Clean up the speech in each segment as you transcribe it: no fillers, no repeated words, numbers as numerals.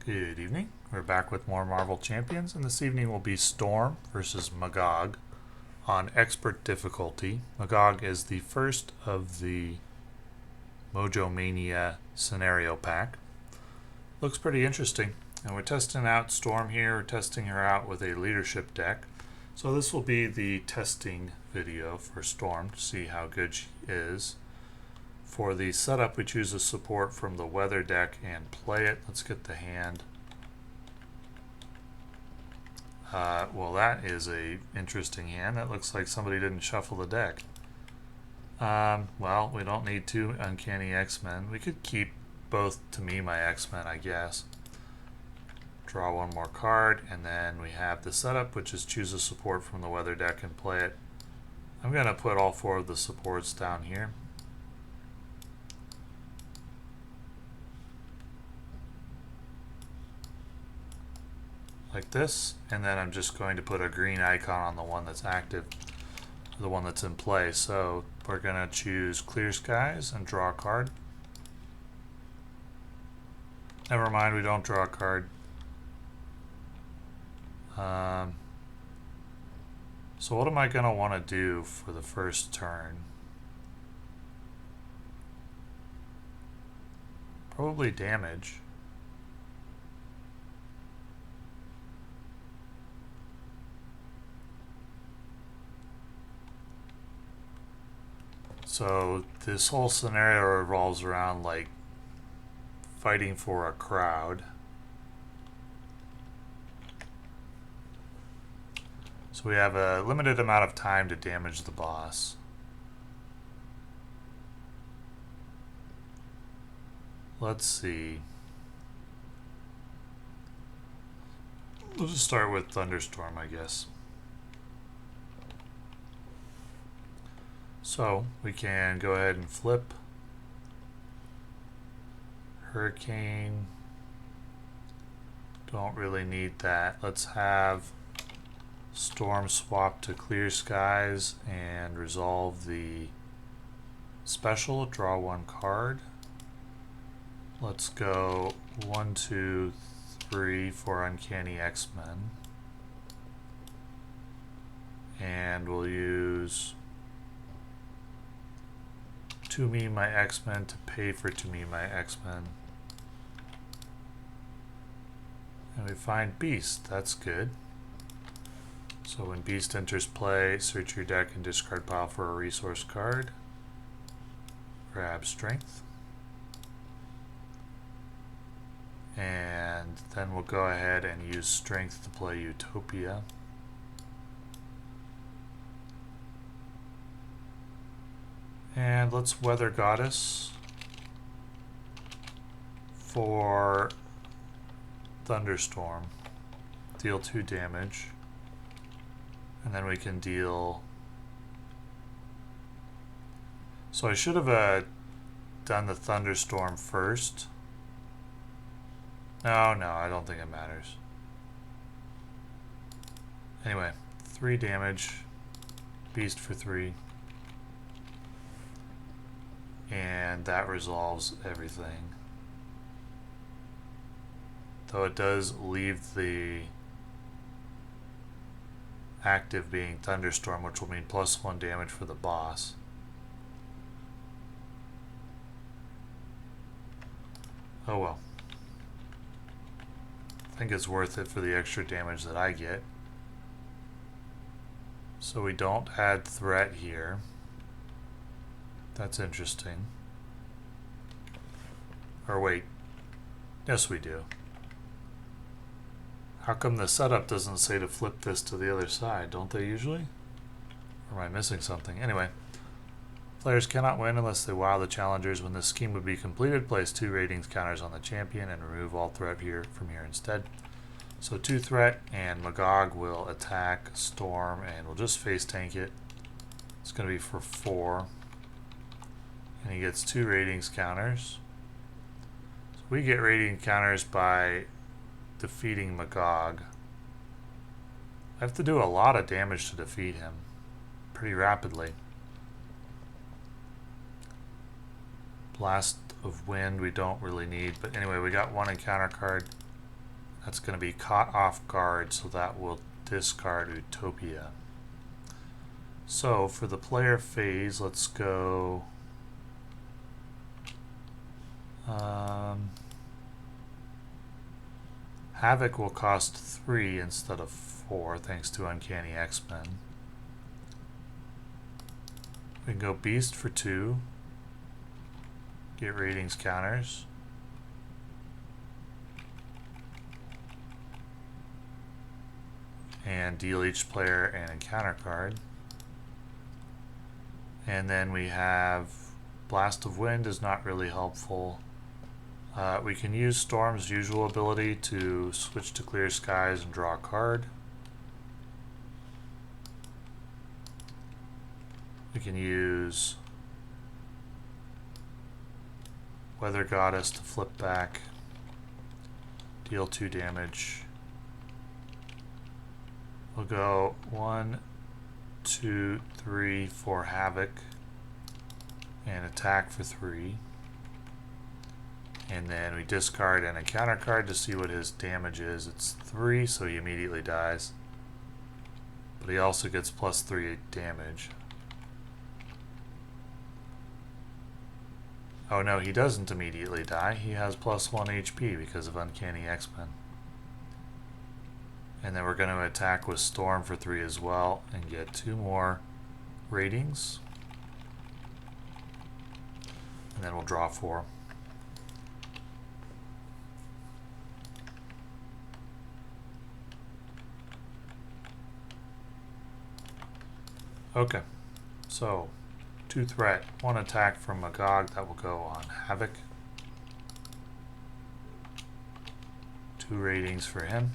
Good evening. We're back with more Marvel Champions, and this evening will be Storm versus Magog on Expert difficulty. Magog is the first of the Mojo Mania scenario pack. Looks pretty interesting. And we're testing out Storm here. We're testing her out with a leadership deck. So this will be the testing video for Storm to see how good she is. For the setup, we choose a support from the weather deck and play it. Let's get the hand. Well, that is a interesting hand. That looks like somebody didn't shuffle the deck. Well, we don't need two Uncanny X-Men. We could keep both To Me My X-Men, I guess. Draw one more card, and then we have the setup, which is choose a support from the weather deck and play it. I'm going to put all four of the supports down here. Like this, and then I'm just going to put a green icon on the one that's active, the one that's in play. So we're going to choose Clear Skies and draw a card. Never mind, we don't draw a card. So what am I going to want to do for the first turn? Probably damage. So this whole scenario revolves around like fighting for a crowd. So we have a limited amount of time to damage the boss. Let's see. We'll just start with Thunderstorm, I guess. So we can go ahead and flip Hurricane. Don't really need that. Let's have Storm swap to Clear Skies and resolve the special. Draw one card. Let's go 1, 2, 3 for Uncanny X-Men. And we'll use To Me My X-Men to pay for To Me My X-Men. And we find Beast. That's good. So when Beast enters play, search your deck and discard pile for a resource card. Grab Strength. And then we'll go ahead and use Strength to play Utopia. And let's Weather Goddess for Thunderstorm. Deal 2 damage. And then we can deal... So I should have done the Thunderstorm first. No, I don't think it matters. Anyway, 3 damage. Beast for 3. And that resolves everything. Though it does leave the active being Thunderstorm, which will mean +1 damage for the boss. Oh well. I think it's worth it for the extra damage that I get. So we don't add threat here. That's interesting. Or wait. Yes, we do. How come the setup doesn't say to flip this to the other side? Don't they usually? Or am I missing something? Anyway. Players cannot win unless they wow the challengers. When this scheme would be completed, place 2 ratings counters on the champion and remove all threat from here instead. So 2 threat, and Magog will attack Storm, and we'll just face tank it. It's going to be for 4. And he gets 2 ratings counters. So we get rating counters by defeating Magog. I have to do a lot of damage to defeat him pretty rapidly. Blast of Wind we don't really need, but anyway, we got 1 encounter card. That's going to be caught off guard, so that will discard Utopia. So for the player phase, let's go Havoc will cost 3 instead of 4 thanks to Uncanny X-Men. We can go Beast for 2, get ratings counters. And deal each player an encounter card. And then we have Blast of Wind is not really helpful. We can use Storm's usual ability to switch to Clear Skies and draw a card. We can use Weather Goddess to flip back, deal 2 damage. We'll go 1, 2, 3 for Havoc and attack for 3. And then we discard an encounter card to see what his damage is. It's 3, so he immediately dies. But he also gets plus 3 damage. Oh no, he doesn't immediately die. He has plus 1 HP because of Uncanny X-Men. And then we're going to attack with Storm for 3 as well and get 2 more ratings. And then we'll draw 4. Okay, so 2 threat, 1 attack from Magog that will go on Havoc. 2 ratings for him.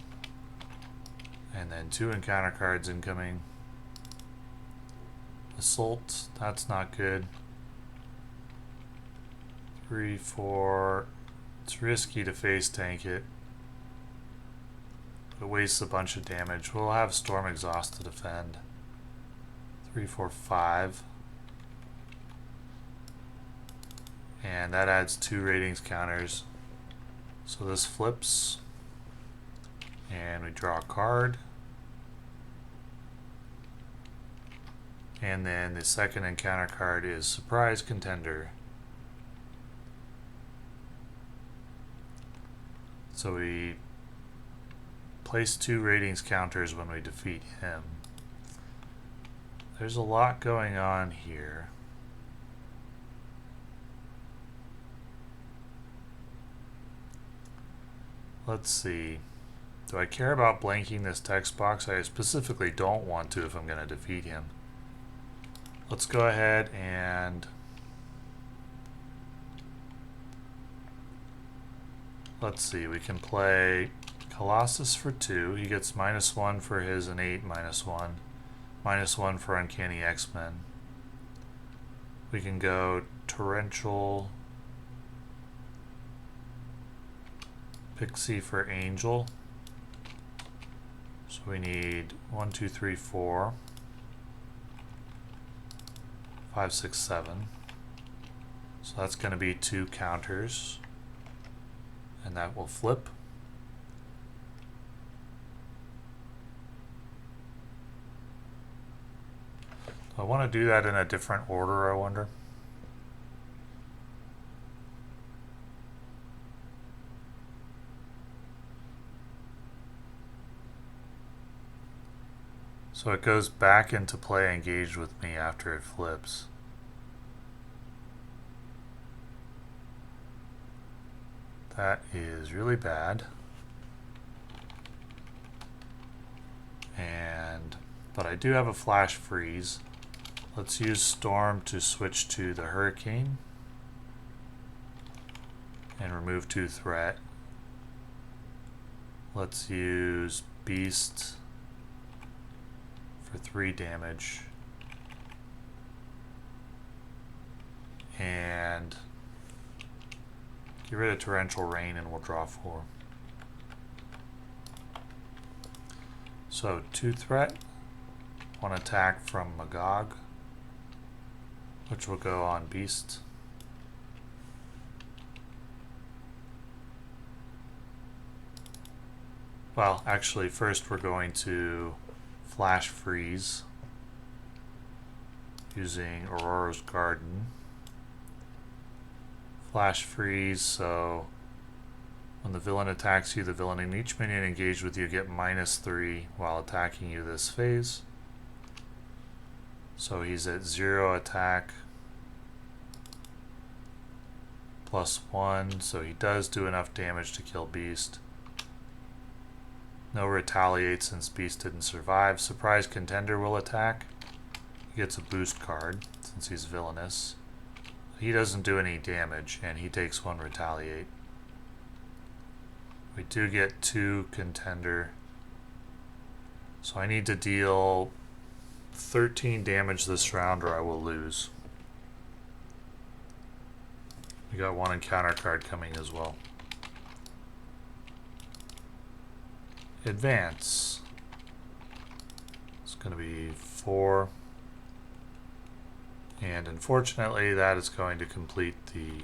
And then 2 encounter cards incoming. Assault, that's not good. 3, 4, it's risky to face tank it. It wastes a bunch of damage. We'll have Storm Exhaust to defend. 3, 4, 5. And that adds 2 ratings counters. So this flips. And we draw a card. And then the second encounter card is Surprise Contender. So we place 2 ratings counters when we defeat him. There's a lot going on here. Let's see. Do I care about blanking this text box? I specifically don't want to if I'm going to defeat him. Let's go ahead and let's see. We can play Colossus for 2. He gets -1 for his innate -1. -1 for Uncanny X-Men. We can go Torrential Pixie for Angel. So we need 1, 2, 3, 4, 5, 6, 7. So that's going to be 2 counters. And that will flip. I want to do that in a different order, I wonder. So it goes back into play engaged with me after it flips. That is really bad. But I do have a flash freeze. Let's use Storm to switch to the Hurricane and remove 2 threat. Let's use Beast for 3 damage. And get rid of Torrential Rain and we'll draw 4. So 2 threat, 1 attack from Magog, which will go on Beast. Well, actually, first we're going to flash freeze using Aurora's Garden. Flash freeze, so when the villain attacks you, the villain and each minion engaged with you get -3 while attacking you this phase. So he's at 0 attack, +1, so he does do enough damage to kill Beast. No retaliate since Beast didn't survive. Surprise Contender will attack. He gets a boost card since he's villainous. He doesn't do any damage and he takes 1 retaliate. We do get 2 Contender. So I need to deal 13 damage this round or I will lose. We got 1 encounter card coming as well. Advance. It's going to be 4. And unfortunately that is going to complete the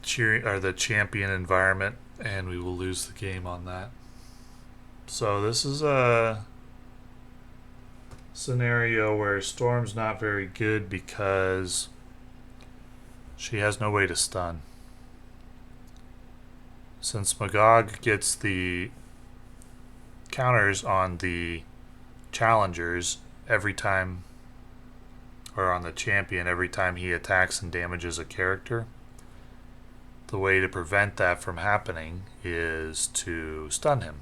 champion environment and we will lose the game on that. So this is a scenario where Storm's not very good because she has no way to stun. Since Magog gets the counters on the challengers every time, or on the champion every time he attacks and damages a character, the way to prevent that from happening is to stun him.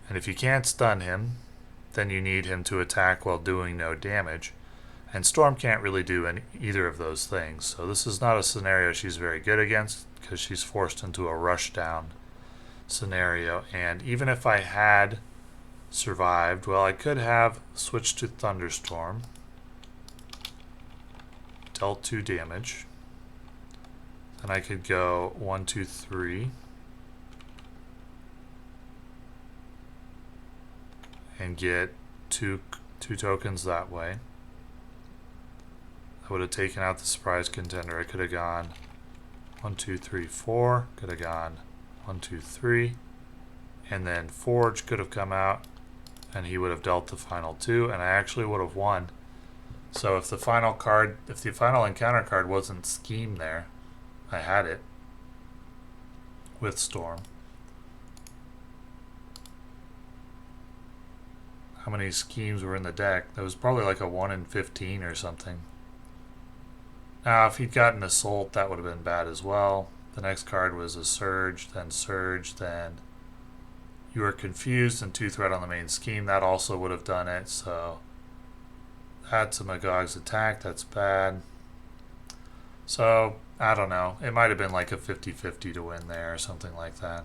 And if you can't stun him, then you need him to attack while doing no damage. And Storm can't really do either of those things. So this is not a scenario she's very good against because she's forced into a rush down scenario. And even if I had survived, well, I could have switched to Thunderstorm, dealt 2 damage. Then I could go 1, 2, 3. And get two tokens that way. I would have taken out the surprise contender. I could have gone 1, 2, 3, 4. Could have gone 1, 2, 3. And then Forge could have come out and he would have dealt the final 2 and I actually would have won. So if the final encounter card wasn't Scheme there, I had it with Storm. How many schemes were in the deck? That was probably like a 1 in 15 or something. Now, if he'd gotten Assault, that would have been bad as well. The next card was a Surge, then You Were Confused and 2 threat on the main scheme. That also would have done it, so that's a Magog's attack. That's bad. So, I don't know. It might have been like a 50-50 to win there or something like that.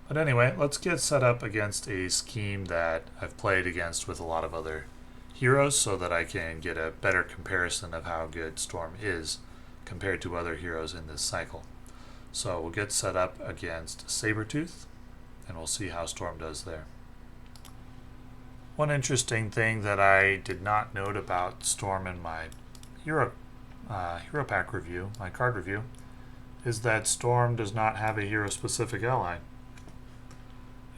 But anyway, let's get set up against a scheme that I've played against with a lot of other heroes so that I can get a better comparison of how good Storm is compared to other heroes in this cycle. So we'll get set up against Sabretooth and we'll see how Storm does there. One interesting thing that I did not note about Storm in my hero pack review, my card review, is that Storm does not have a hero-specific ally.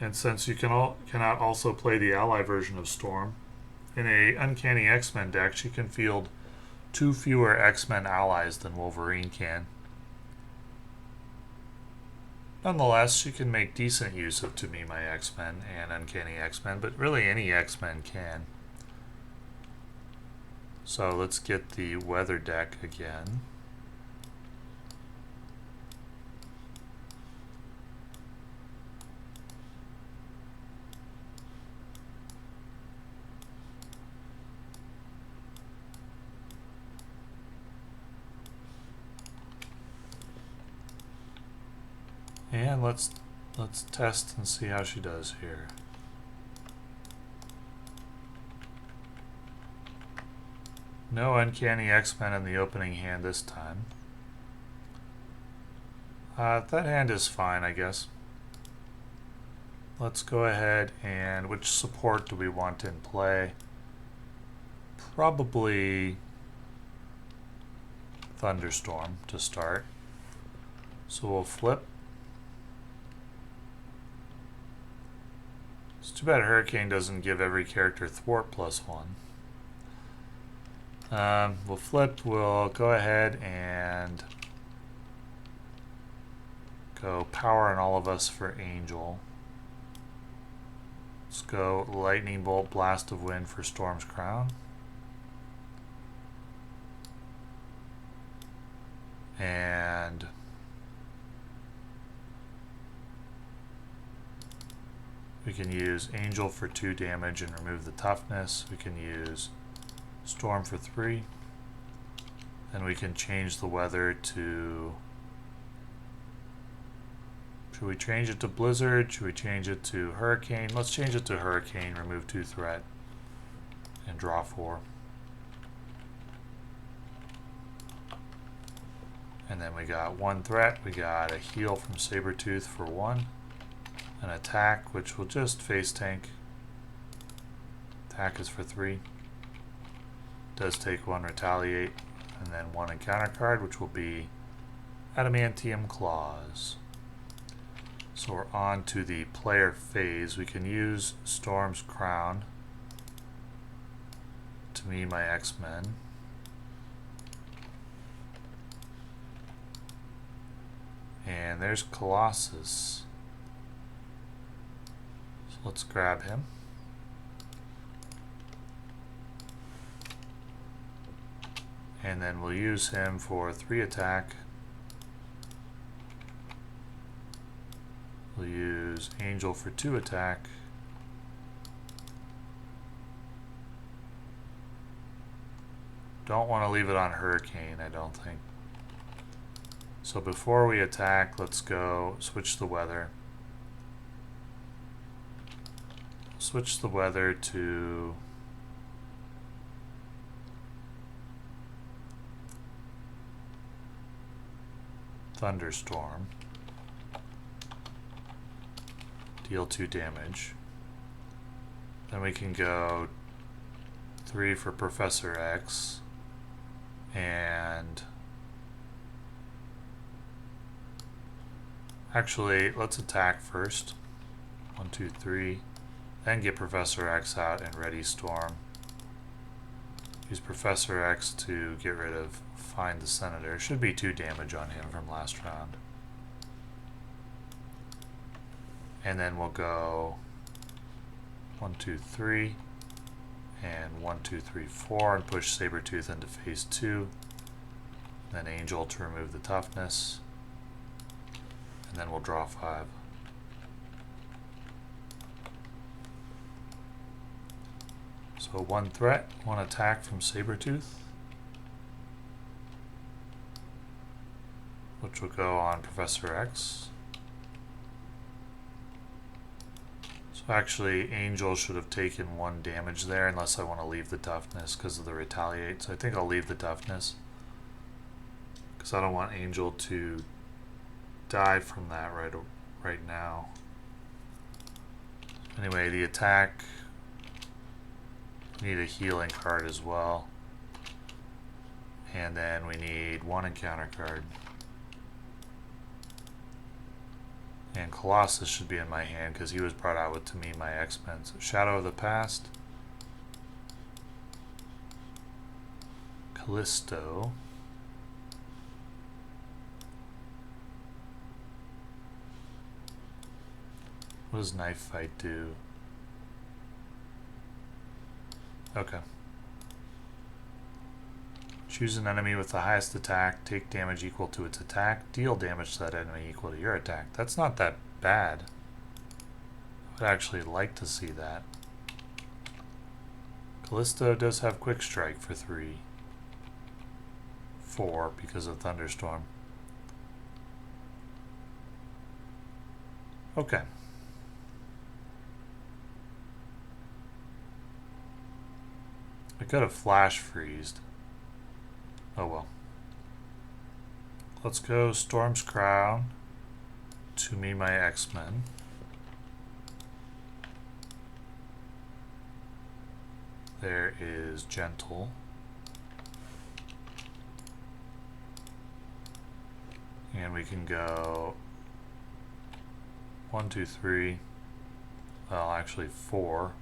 And since you cannot also play the ally version of Storm, in a Uncanny X-Men deck, she can field 2 fewer X-Men allies than Wolverine can. Nonetheless, she can make decent use of To Me My X-Men and Uncanny X-Men, but really any X-Men can. So let's get the weather deck again. And let's test and see how she does here. No Uncanny X-Men in the opening hand this time. That hand is fine, I guess. Let's go ahead and which support do we want in play? Probably Thunderstorm to start. So we'll flip. Too bad Hurricane doesn't give every character thwart +1. We'll flip. We'll go ahead and go power on all of us for Angel. Let's go Lightning Bolt, Blast of Wind for Storm's Crown. And we can use Angel for 2 damage and remove the toughness. We can use Storm for 3. Then we can change the weather to... Should we change it to Blizzard? Should we change it to Hurricane? Let's change it to Hurricane, remove 2 threat, and draw 4. And then we got 1 threat. We got a heal from Sabretooth for 1. An attack, which will just face tank. Attack is for 3. Does take 1 retaliate. And then 1 encounter card, which will be Adamantium Claws. So we're on to the player phase. We can use Storm's Crown to me my X-Men. And there's Colossus. So let's grab him. And then we'll use him for 3 attack. We'll use Angel for 2 attack. Don't want to leave it on Hurricane, I don't think. So before we attack, let's go switch the weather. Switch the weather to Thunderstorm. Deal 2 damage. Then we can go 3 for Professor X. And actually, let's attack first. 1, 2, 3. Then get Professor X out and ready Storm. Use Professor X to get rid of Find the Senator. Should be 2 damage on him from last round. And then we'll go 1, 2, 3, and 1, 2, 3, 4, and push Sabretooth into phase 2. Then Angel to remove the toughness. And then we'll draw 5. So 1 threat, 1 attack from Sabretooth, which will go on Professor X. So actually, Angel should have taken 1 damage there, unless I want to leave the toughness because of the retaliate. So I think I'll leave the toughness, because I don't want Angel to die from that right now. Anyway, the attack, need a healing card as well. And then we need 1 encounter card. And Colossus should be in my hand because he was brought out with, to me, my X-Men. So Shadow of the Past. Callisto. What does Knife Fight do? Okay. Choose an enemy with the highest attack, take damage equal to its attack, deal damage to that enemy equal to your attack. That's not that bad. I would actually like to see that. Callisto does have Quick Strike for 3. 4 because of Thunderstorm. Okay. I could have flash freezed. Oh well. Let's go Storm's Crown to me my X-Men. There is Gentle. And we can go 1, 2, 3. Well, actually 4.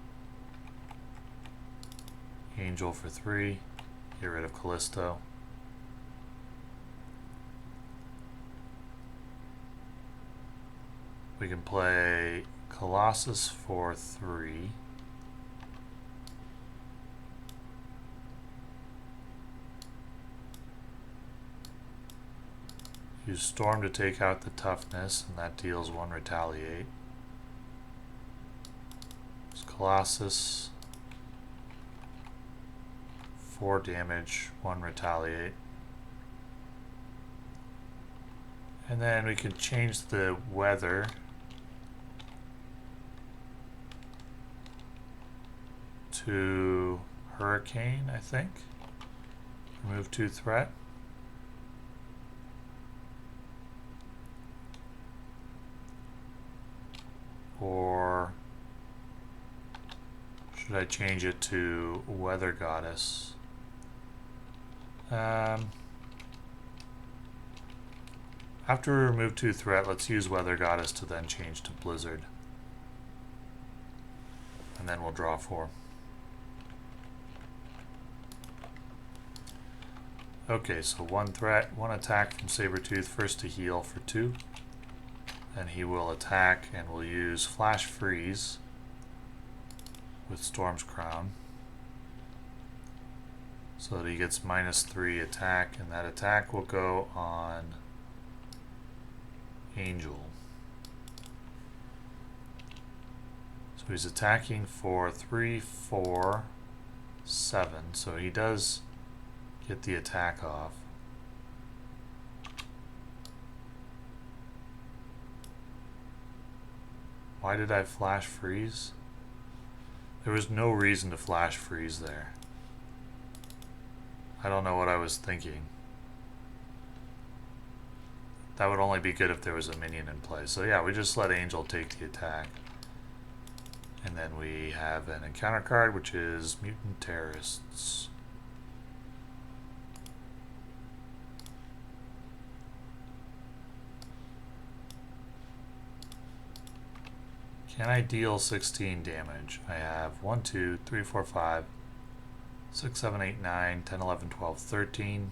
Angel for 3. Get rid of Callisto. We can play Colossus for 3. Use Storm to take out the toughness, and that deals 1 retaliate. It's Colossus. 4 damage, 1 retaliate. And then we can change the weather to Hurricane, I think. Remove 2 threat. Or should I change it to Weather Goddess? After we remove 2 threat, let's use Weather Goddess to then change to Blizzard. And then we'll draw 4. Okay, so 1 threat, 1 attack from Sabretooth, first to heal for 2. Then he will attack and we'll use Flash Freeze with Storm's Crown. So that he gets -3 attack, and that attack will go on Angel. So he's attacking for 3, 4, 7. So he does get the attack off. Why did I Flash Freeze? There was no reason to Flash Freeze there. I don't know what I was thinking. That would only be good if there was a minion in play. So yeah, we just let Angel take the attack. And then we have an encounter card, which is Mutant Terrorists. Can I deal 16 damage? I have 1, 2, 3, 4, 5, 6, 7, 8, 9, 10, 11, 12, 13.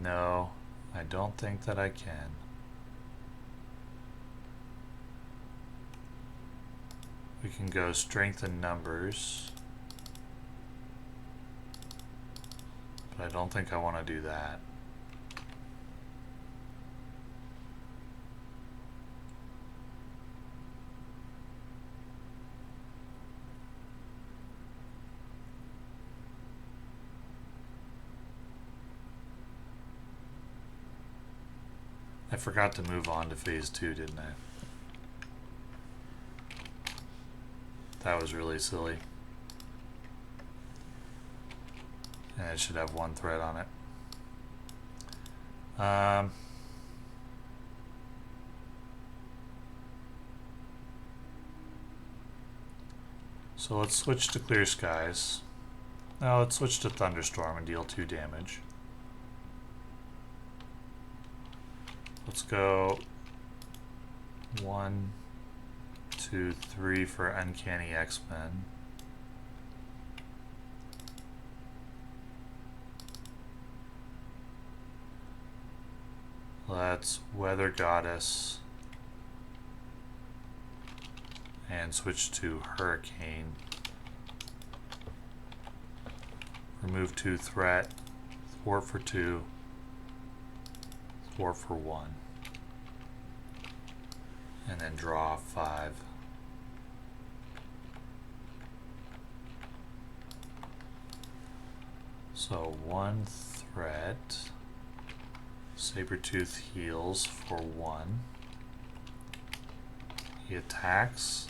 No, I don't think that I can. We can go strength in numbers. But I don't think I want to do that. I forgot to move on to phase 2, didn't I? That was really silly. And it should have 1 thread on it. So let's switch to Clear Skies. Now let's switch to Thunderstorm and deal 2 damage. Let's go 1, 2, 3 for Uncanny X-Men. Let's Weather Goddess and switch to Hurricane. Remove 2 threat, thwart for 2, thwart for 1. And then draw 5. So 1 threat. Sabretooth heals for 1. He attacks.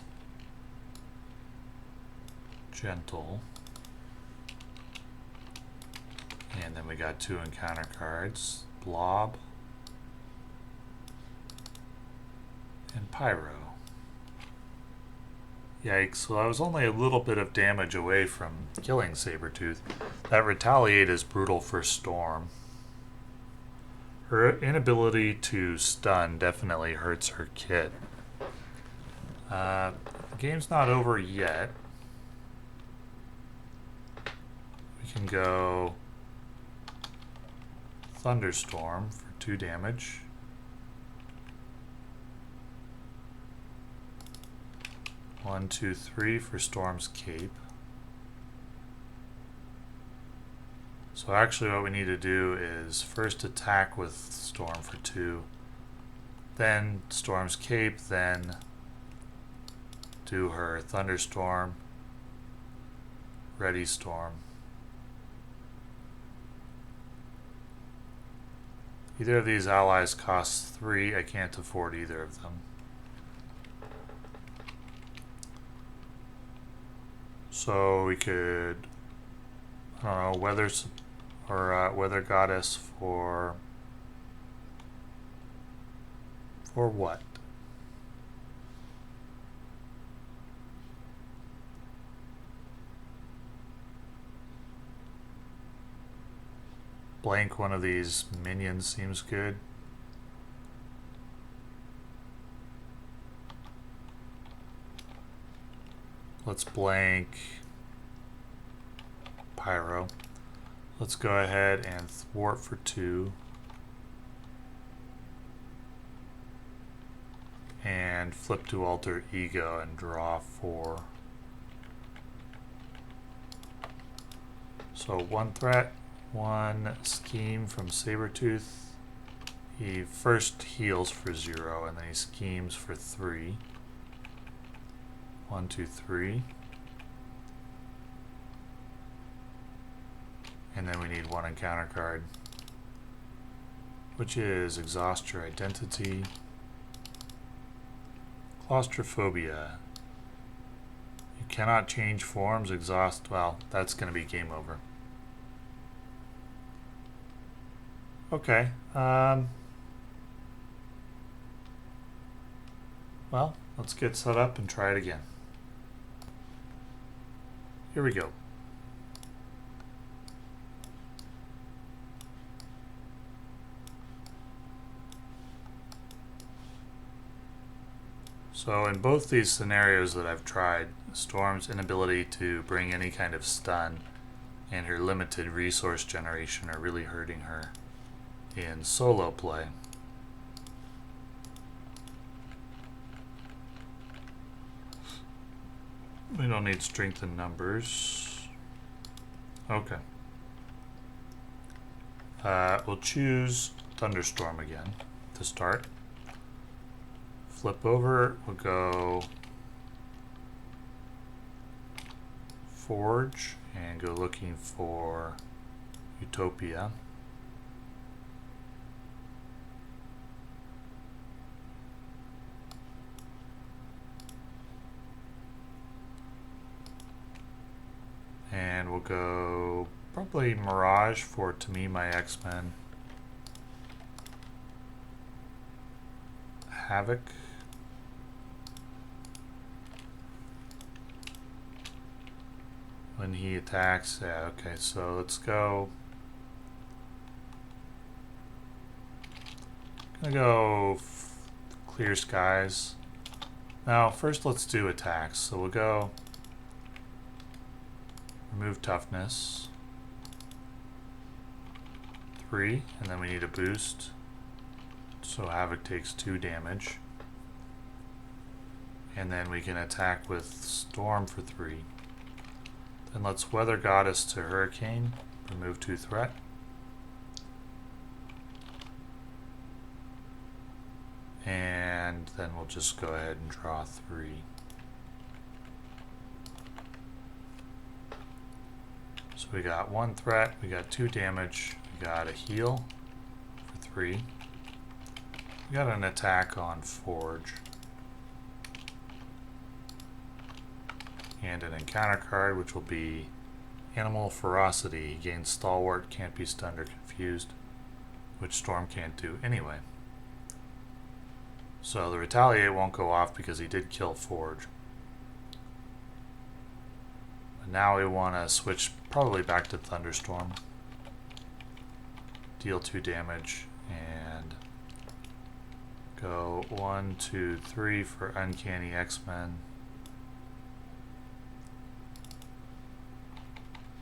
Gentle. And then we got 2 encounter cards. Blob. And Pyro. Yikes, well I was only a little bit of damage away from killing Sabretooth. That Retaliate is brutal for Storm. Her inability to stun definitely hurts her kit. The game's not over yet. We can go Thunderstorm for 2 damage. One, two, three for Storm's Cape. So actually what we need to do is first attack with Storm for 2, then Storm's Cape, then do her Thunderstorm, Ready Storm. Either of these allies costs 3, I can't afford either of them. So we could, I don't know, Weather Goddess for what? Blank one of these minions seems good. Let's blank Pyro. Let's go ahead and thwart for 2. And flip to Alter Ego and draw 4. So 1 threat, 1 scheme from Sabretooth. He first heals for 0 and then he schemes for 3. 1, 2, 3. And then we need 1 encounter card, which is Exhaust Your Identity. Claustrophobia. You cannot change forms, exhaust, well, that's going to be game over. Okay, well, let's get set up and try it again. Here we go. So in both these scenarios that I've tried, Storm's inability to bring any kind of stun and her limited resource generation are really hurting her in solo play. We don't need strength in numbers. Okay. We'll choose Thunderstorm again to start. Flip over, we'll go Forge and go looking for Utopia. And we'll go probably Mirage for, to me, my X-Men. Havoc. When he attacks, yeah, okay, so let's go. Gonna go Clear Skies. Now, first let's do attacks. So we'll go remove Toughness. 3, and then we need a boost. So Havoc takes 2 damage. And then we can attack with Storm for 3. Then let's Weather Goddess to Hurricane, remove 2 threat. And then we'll just go ahead and draw 3. So we got 1 threat, we got 2 damage, we got a heal for 3. We got an attack on Forge. And an encounter card, which will be Animal Ferocity. Gains Stalwart, can't be stunned or confused, which Storm can't do anyway. So the Retaliate won't go off because he did kill Forge. But now we want to switch probably back to Thunderstorm. Deal 2 damage, And go 1, 2, 3 for Uncanny X-Men.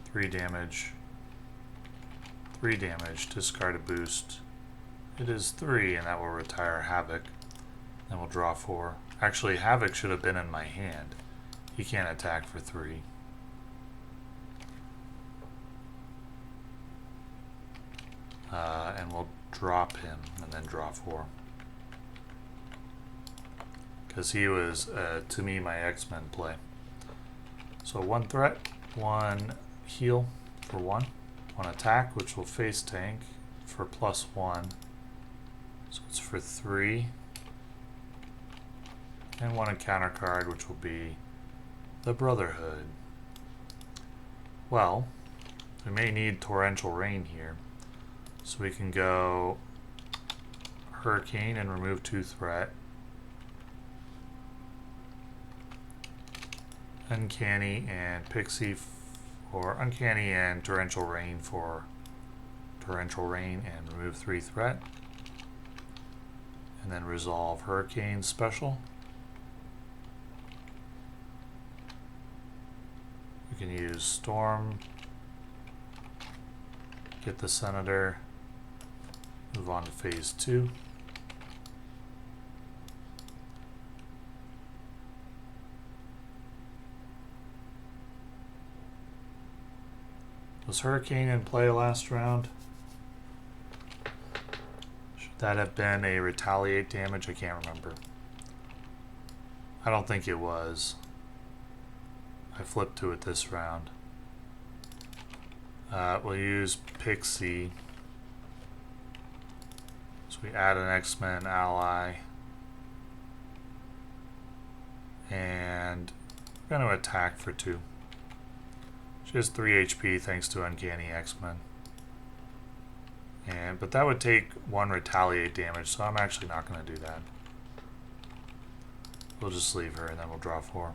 3 damage. 3 damage, discard a boost. It is 3, and that will retire Havoc. Then we'll draw 4. Actually, Havoc should have been in my hand. He can't attack for 3. And we'll drop him and then draw 4. Because he was, to me, my X-Men play. So 1 threat, 1 heal for 1. 1 attack, which will face tank for +1. So it's for 3. And 1 encounter card, which will be the Brotherhood. Well, we may need Torrential Rain here. So we can go Hurricane and remove 2 threat. Uncanny and Pixie for Uncanny and Torrential Rain for Torrential Rain and remove 3 threat. And then resolve Hurricane special. We can use Storm, get the Senator, move on to phase 2. Was Hurricane in play last round? Should that have been a retaliate damage? I can't remember. I don't think it was. I flipped to it this round. We'll use Pixie. So we add an X-Men ally. And we're going to attack for 2. She has 3 HP thanks to Uncanny X-Men. But that would take 1 retaliate damage, so I'm actually not going to do that. We'll just leave her and then we'll draw 4.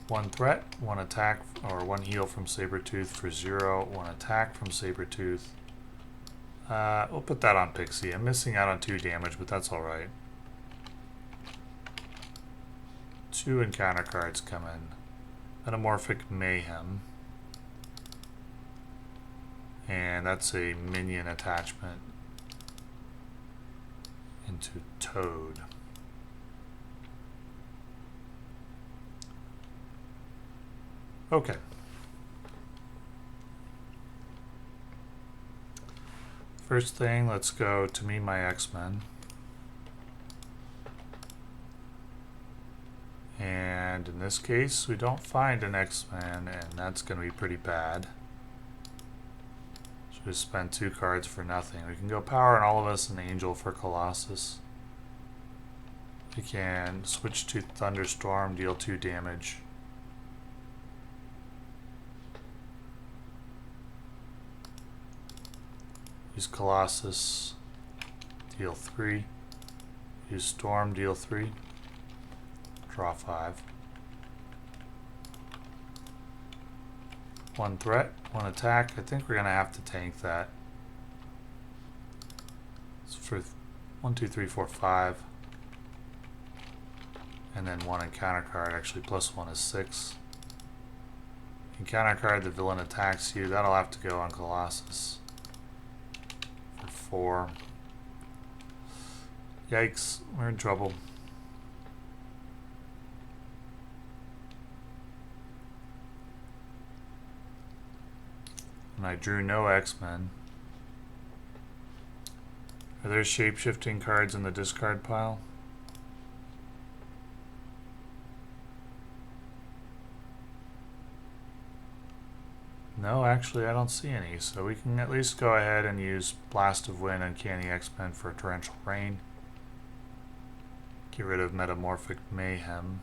1 threat, 1 attack, or 1 heal from Sabretooth for 0, 1 attack from Sabretooth. We'll put that on Pixie. I'm missing out on 2 damage, but that's alright. 2 encounter cards come in. Metamorphic Mayhem. And that's a minion attachment into Toad. Okay. First thing, let's go to me, my X-Men. And in this case, we don't find an X-Men, and that's going to be pretty bad. Should have spent 2 cards for nothing. We can go Power on all of us and Angel for Colossus. We can switch to Thunderstorm, deal 2 damage. Use Colossus, deal 3. Use Storm, deal 3. Draw 5. 1 threat, 1 attack. I think we're going to have to tank that. It's for 1, 2, 3, 4, 5. And then 1 encounter card. Actually, +1 is 6. Encounter card, the villain attacks you. That'll have to go on Colossus. For 4. Yikes, we're in trouble. And I drew no X-Men. Are there shape-shifting cards in the discard pile? No, actually I don't see any, so we can at least go ahead and use Blast of Wind and Uncanny X-Men for Torrential Rain. Get rid of Metamorphic Mayhem.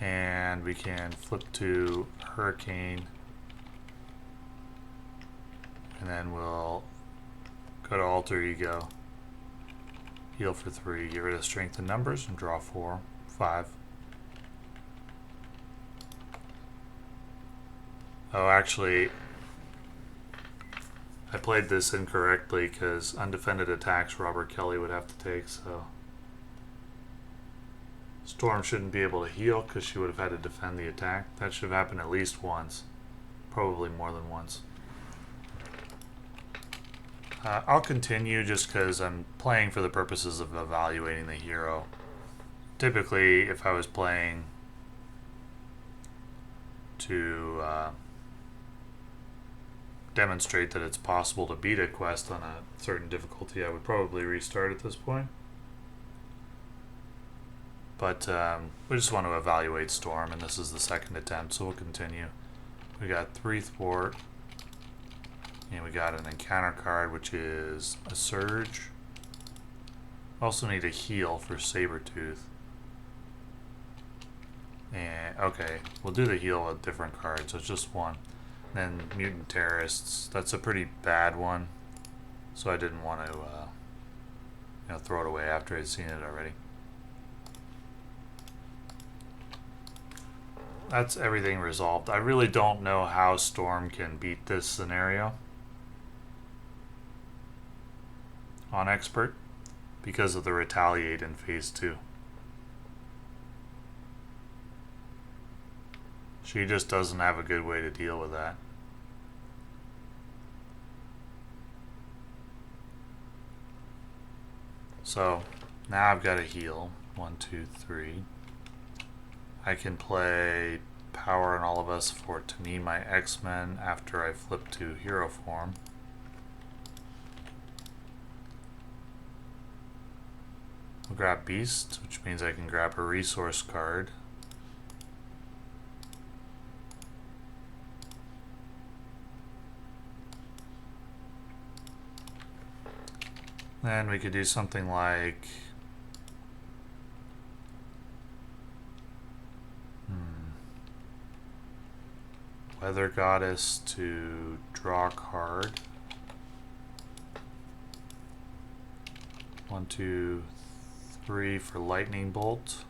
And we can flip to Hurricane. And then we'll go to Alter Ego. Heal for 3, get rid of Strength and Numbers, and draw 4, 5. Oh, actually, I played this incorrectly because undefended attacks Robert Kelly would have to take, so Storm shouldn't be able to heal because she would have had to defend the attack. That should have happened at least once. Probably more than once. I'll continue just because I'm playing for the purposes of evaluating the hero. Typically, if I was playing to demonstrate that it's possible to beat a quest on a certain difficulty, I would probably restart at this point. But we just want to evaluate Storm, and this is the second attempt, so we'll continue. We got 3 thwart, and we got an encounter card, which is a surge. Also need a heal for Sabretooth. And okay, we'll do the heal with different cards, so it's just one. And then Mutant Terrorists, that's a pretty bad one, so I didn't want to throw it away after I'd seen it already. That's everything resolved. I really don't know how Storm can beat this scenario on Expert because of the Retaliate in Phase 2. She just doesn't have a good way to deal with that. So now I've got a heal. 1, 2, 3. I can play Power on All of Us for to me my X-Men after I flip to hero form. We'll grab Beast, which means I can grab a resource card. Then we could do something like Weather Goddess to draw a card. 1, 2, 3 for Lightning Bolt.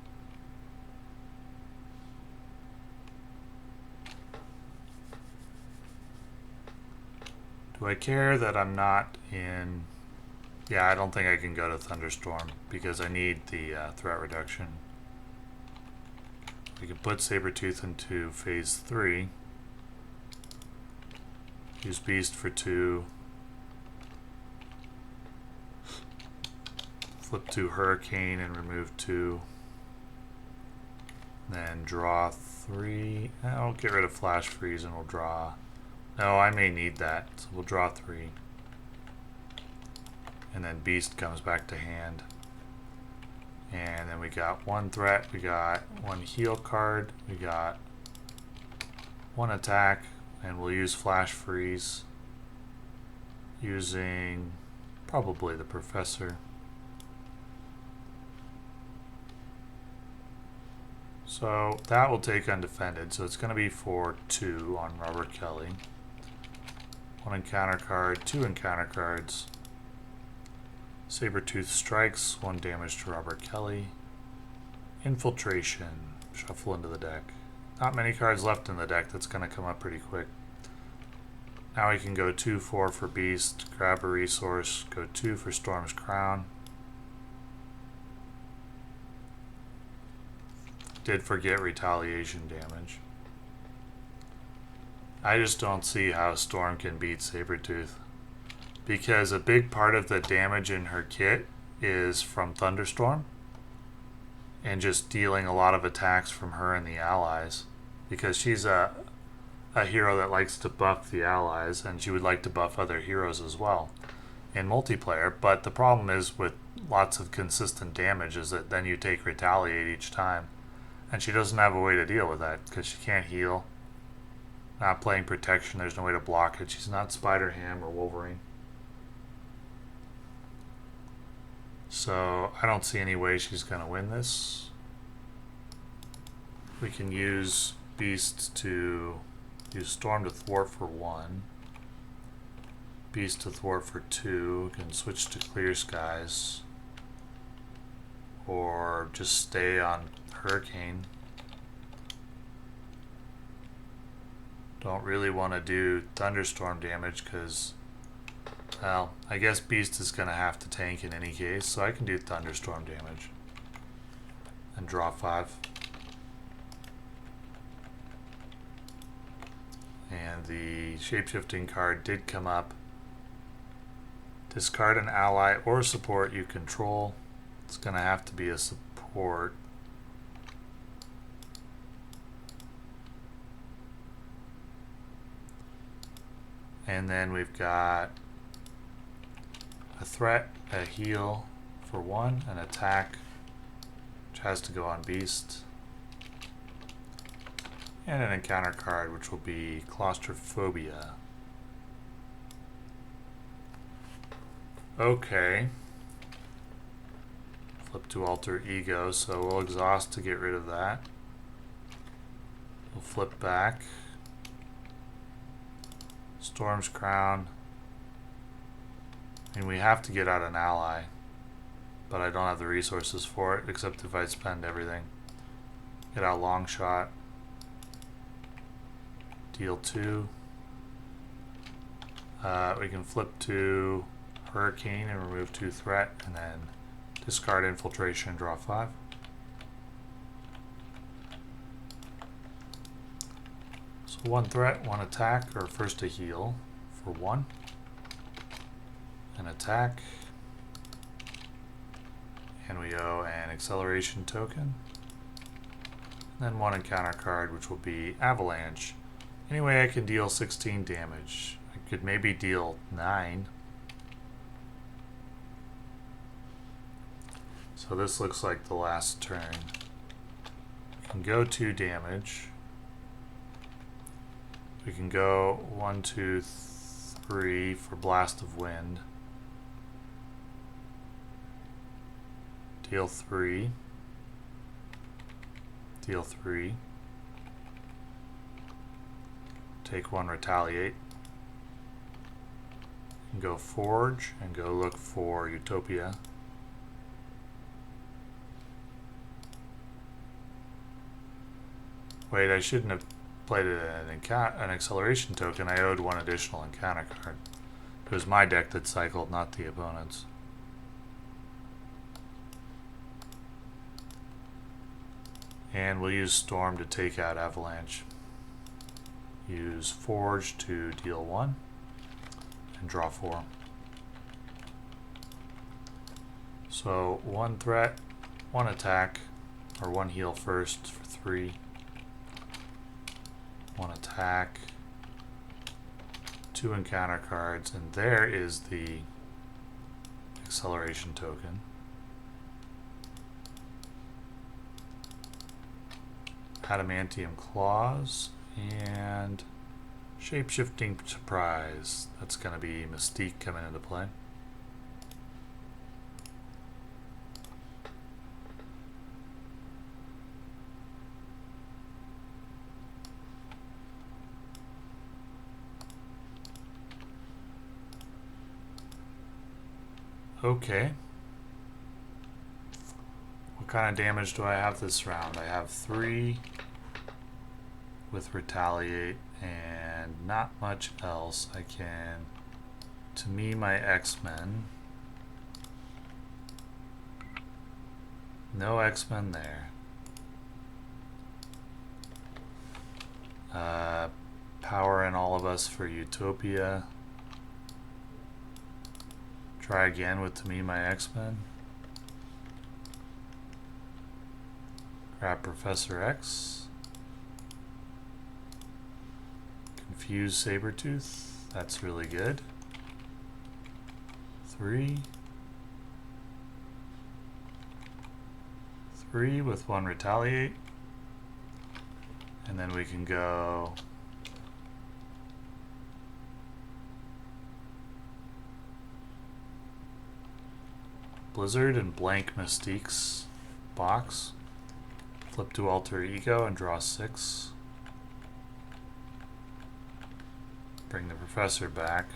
Do I care that I'm not in... Yeah, I don't think I can go to Thunderstorm because I need the threat reduction. We can put Sabretooth into Phase 3. Use Beast for 2. Flip to Hurricane and remove 2. Then draw 3. I'll get rid of Flash Freeze and we'll draw... No, I may need that, so we'll draw 3. And then Beast comes back to hand. And then we got 1 threat, we got 1 heal card, we got 1 attack, and we'll use Flash Freeze using probably the Professor. So that will take undefended, so it's going to be for 2 on Robert Kelly. 1 encounter card, 2 encounter cards. Sabretooth strikes, 1 damage to Robert Kelly. Infiltration, shuffle into the deck. Not many cards left in the deck, that's going to come up pretty quick. Now we can go 2-4 for Beast, grab a resource, go 2 for Storm's Crown. Did forget retaliation damage. I just don't see how Storm can beat Sabretooth, because a big part of the damage in her kit is from Thunderstorm and just dealing a lot of attacks from her and the allies, because she's a hero that likes to buff the allies, and she would like to buff other heroes as well in multiplayer. But the problem is with lots of consistent damage is that then you take retaliate each time, and she doesn't have a way to deal with that because she can't heal. Not playing protection, there's no way to block it. She's not Spider-Ham or Wolverine. So I don't see any way she's going to win this. We can use Beast to use Storm to thwart for 1. Beast to thwart for 2. We can switch to Clear Skies. Or just stay on Hurricane. Don't really want to do thunderstorm damage because, well, I guess Beast is going to have to tank in any case, so I can do thunderstorm damage. And draw 5. And the shapeshifting card did come up. Discard an ally or support you control. It's going to have to be a support. And then we've got a threat, a heal for 1, an attack, which has to go on Beast, and an encounter card, which will be Claustrophobia. Okay. Flip to Alter Ego, so we'll exhaust to get rid of that. We'll flip back. Storm's Crown. And we have to get out an ally, but I don't have the resources for it, except if I spend everything. Get out Long Shot. Deal 2. We can flip to Hurricane and remove 2 threat, and then discard Infiltration and draw 5. So 1 threat, 1 attack, or first a heal for 1. An attack. And we owe an acceleration token. And then 1 encounter card, which will be Avalanche. Anyway, I can deal 16 damage. I could maybe deal 9. So this looks like the last turn. We can go 2 damage. We can go 1, 2, 3 for Blast of Wind. Deal 3. Deal 3. Take 1, retaliate. And go Forge and go look for Utopia. Wait, I shouldn't have played an acceleration token. I owed 1 additional encounter card. It was my deck that cycled, not the opponent's. And we'll use Storm to take out Avalanche. Use Forge to deal 1 and draw 4. So 1 threat, 1 attack, or 1 heal first for 3. 1 attack, 2 encounter cards, and there is the acceleration token. Adamantium Claws, and Shapeshifting Surprise. That's going to be Mystique coming into play. Okay. What kind of damage do I have this round? I have 3 with Retaliate and not much else. I can, to me, my X-Men. No X-Men there. Power in all of us for Utopia. Try again with to me my X-Men. Grab Professor X. Confuse Sabretooth. That's really good. 3. 3 with 1 retaliate. And then we can go Blizzard and blank Mystique's box. Flip to Alter Ego and draw 6. Bring the Professor back.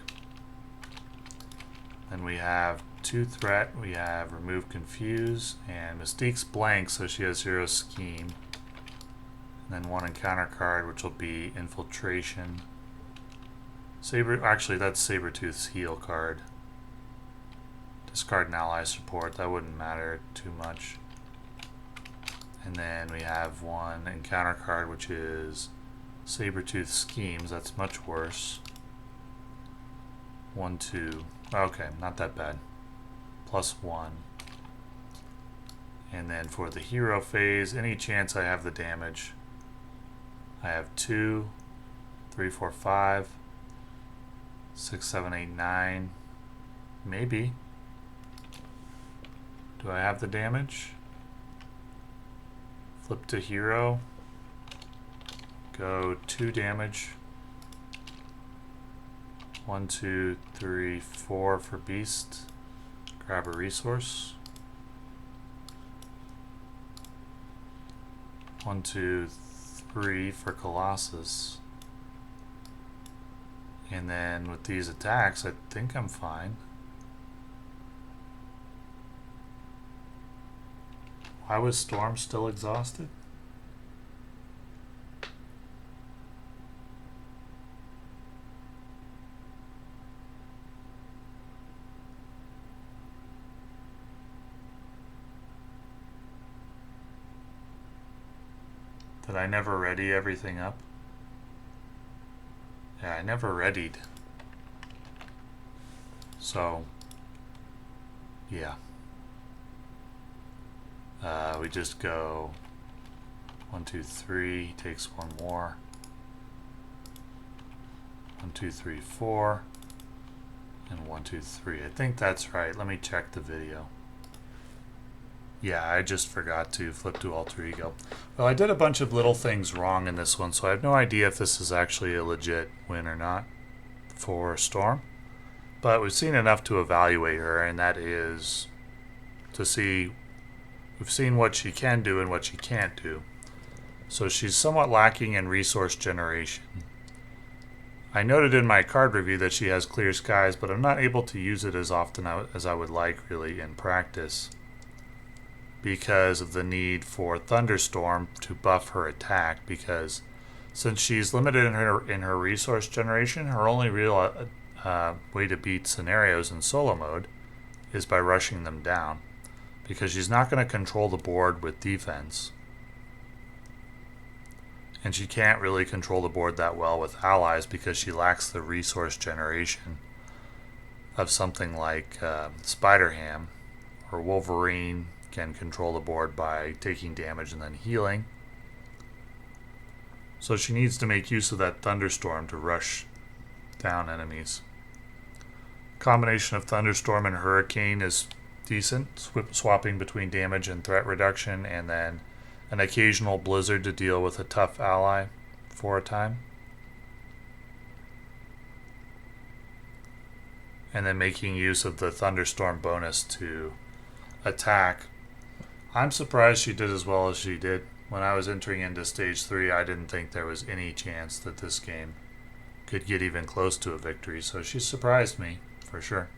Then we have 2 threat. We have remove Confuse, and Mystique's blank, so she has 0 scheme. And then one encounter card, which will be Infiltration. Actually, that's Sabretooth's heal card. Discard an ally support. That wouldn't matter too much. And then we have one encounter card, which is Sabretooth Schemes. That's much worse. 1, 2. Okay, not that bad. +1. And then for the hero phase, any chance I have the damage, I have 2, 3, 4, 5, 6, 7, 8, 9. Maybe. Do I have the damage? Flip to hero. Go 2 damage. 1, 2, 3, 4 for beast. Grab a resource. 1, 2, 3 for Colossus. And then with these attacks, I think I'm fine. Why was Storm still exhausted? Did I never ready everything up? Yeah, I never readied. So, yeah. We just go 1, 2, 3, takes one more. 1, 2, 3, 4, and 1, 2, 3. I think that's right. Let me check the video. Yeah, I just forgot to flip to alter ego. Well, I did a bunch of little things wrong in this one, so I have no idea if this is actually a legit win or not for Storm. But we've seen enough to evaluate her, and that is to see, we've seen what she can do and what she can't do. So she's somewhat lacking in resource generation. I noted in my card review that she has clear skies, but I'm not able to use it as often as I would like, really, in practice, because of the need for Thunderstorm to buff her attack, because since she's limited in her resource generation, her only real way to beat scenarios in solo mode is by rushing them down, because she's not going to control the board with defense, and she can't really control the board that well with allies because she lacks the resource generation of something like Spider-Ham or Wolverine. Can control the board by taking damage and then healing. So she needs to make use of that Thunderstorm to rush down enemies. Combination of Thunderstorm and Hurricane is decent, swapping between damage and threat reduction, and then an occasional Blizzard to deal with a tough ally for a time. And then making use of the Thunderstorm bonus to attack. I'm surprised she did as well as she did. When I was entering into Stage 3, I didn't think there was any chance that this game could get even close to a victory, so she surprised me, for sure.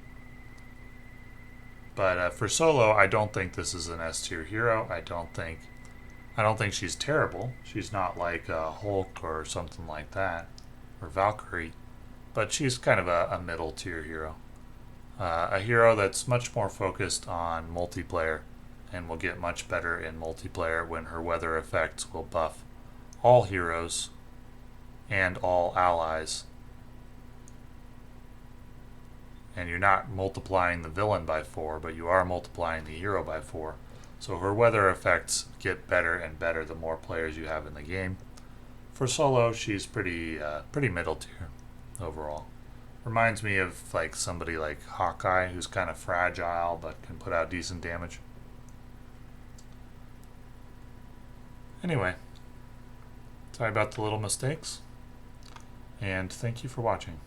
But for solo, I don't think this is an S-tier hero. I don't think she's terrible. She's not like Hulk or something like that, or Valkyrie, but she's kind of a middle-tier hero. A hero that's much more focused on multiplayer, and will get much better in multiplayer when her weather effects will buff all heroes and all allies. And you're not multiplying the villain by 4, but you are multiplying the hero by 4. So her weather effects get better and better the more players you have in the game. For solo, she's pretty middle tier overall. Reminds me of like somebody like Hawkeye, who's kind of fragile but can put out decent damage. Anyway, sorry about the little mistakes, and thank you for watching.